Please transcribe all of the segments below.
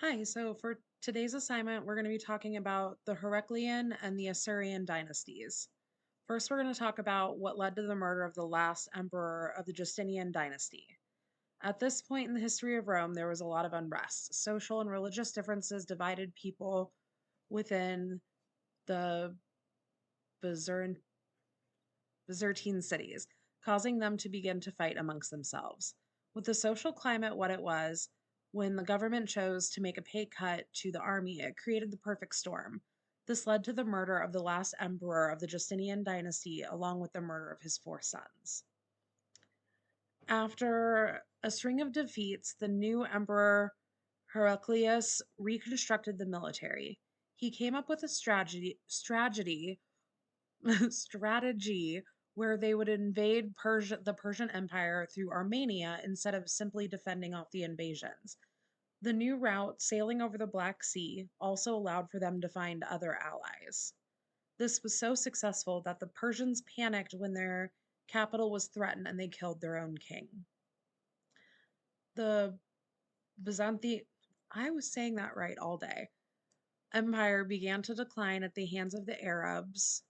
Hi, so for today's assignment, we're going to be talking about the Heraclian and the Isaurian dynasties. First, we're going to talk about what led to the murder of the last emperor of the Justinian dynasty. At this point in the history of Rome, there was a lot of unrest. Social and religious differences divided people within the Byzantine cities, causing them to begin to fight amongst themselves. With the social climate what it was, when the government chose to make a pay cut to the army, it created the perfect storm. This led to the murder of the last emperor of the Justinian dynasty, along with the murder of his four sons. After a string of defeats, the new emperor Heraclius reconstructed the military. He came up with a strategy where they would invade the Persian Empire through Armenia instead of simply defending off the invasions. The new route, sailing over the Black Sea, also allowed for them to find other allies. This was so successful that the Persians panicked when their capital was threatened and they killed their own king. The Byzantine, I was saying that right all day, empire began to decline at the hands of the Arabs.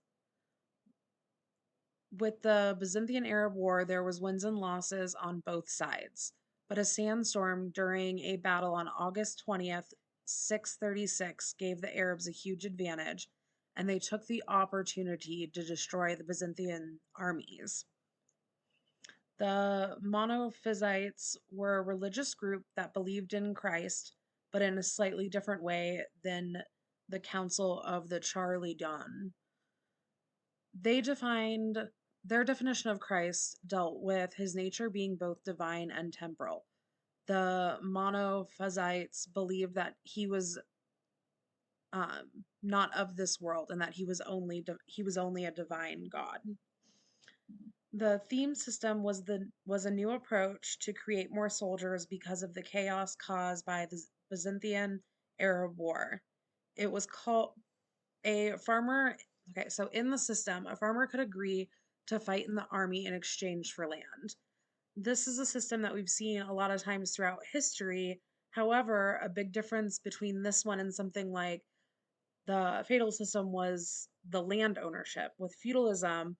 With the Byzantine Arab War, there was wins and losses on both sides, but a sandstorm during a battle on August 20th, 636, gave the Arabs a huge advantage, and they took the opportunity to destroy the Byzantine armies. The Monophysites were a religious group that believed in Christ, but in a slightly different way than the Council of the Chalcedon. They defined Their definition of Christ dealt with his nature being both divine and temporal. The Monophysites believed that he was not of this world and that he was only a divine God. The theme system was a new approach to create more soldiers because of the chaos caused by the Byzantine Arab War. It was called a farmer. Okay, so in the system, a farmer could agree to fight in the army in exchange for land. This is a system that we've seen a lot of times throughout history. However, a big difference between this one and something like the feudal system was the land ownership. With feudalism,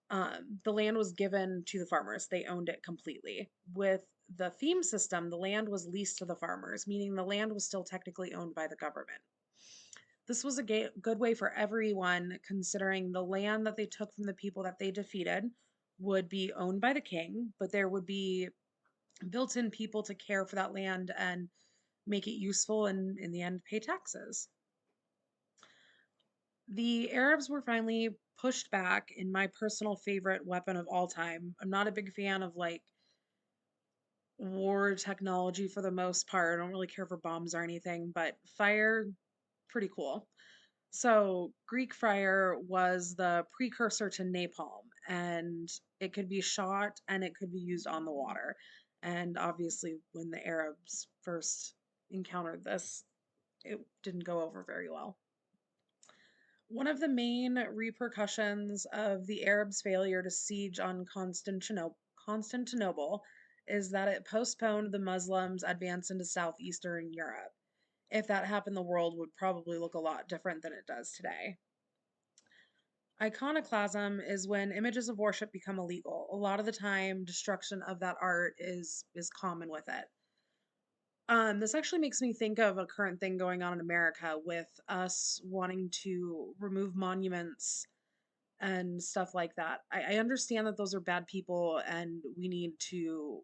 the land was given to the farmers, they owned it completely. With the theme system, the land was leased to the farmers, meaning the land was still technically owned by the government. This was a good way for everyone, considering the land that they took from the people that they defeated would be owned by the king, but there would be built in people to care for that land and make it useful and, in the end, pay taxes. The Arabs were finally pushed back in my personal favorite weapon of all time. I'm not a big fan of like war technology for the most part. I don't really care for bombs or anything, but fire, pretty cool. So, Greek fire was the precursor to napalm, and it could be shot and it could be used on the water. And obviously, when the Arabs first encountered this, it didn't go over very well. One of the main repercussions of the Arabs' failure to siege on Constantinople is that it postponed the Muslims' advance into southeastern Europe. If that happened, the world would probably look a lot different than it does today. Iconoclasm is when images of worship become illegal. A lot of the time, destruction of that art is common with it. This actually makes me think of a current thing going on in America with us wanting to remove monuments and stuff like that. I understand that those are bad people and we need to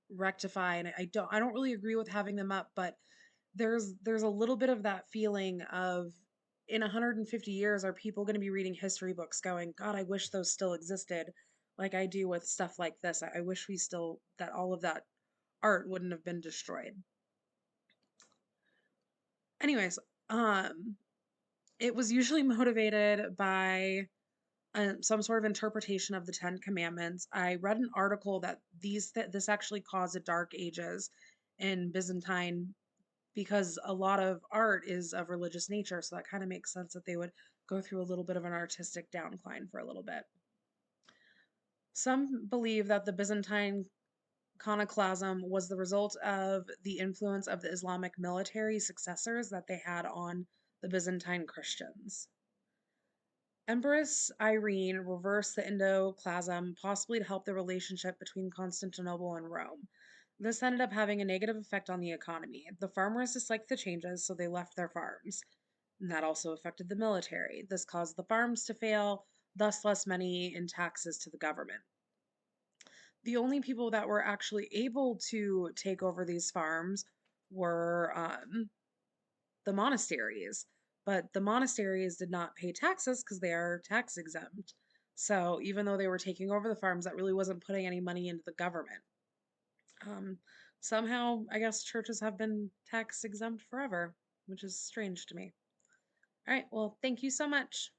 rectify, and I don't really agree with having them up, but there's a little bit of that feeling of, in 150 years, are people going to be reading history books going, God, I wish those still existed, like I do with stuff like this. I wish that all of that art wouldn't have been destroyed. Anyways, it was usually motivated by some sort of interpretation of the Ten Commandments. I read an article that this actually caused the Dark Ages in Byzantine because a lot of art is of religious nature, so that kind of makes sense that they would go through a little bit of an artistic downcline for a little bit. Some believe that the Byzantine Iconoclasm was the result of the influence of the Islamic military successors that they had on the Byzantine Christians. Empress Irene reversed the Indoclasm, possibly to help the relationship between Constantinople and Rome. This ended up having a negative effect on the economy. The farmers disliked the changes, so they left their farms. And that also affected the military. This caused the farms to fail, thus less money in taxes to the government. The only people that were actually able to take over these farms were the monasteries. But the monasteries did not pay taxes because they are tax exempt. So even though they were taking over the farms, that really wasn't putting any money into the government. Um, Somehow, I guess churches have been tax exempt forever, which is strange to me. All right, well, thank you so much.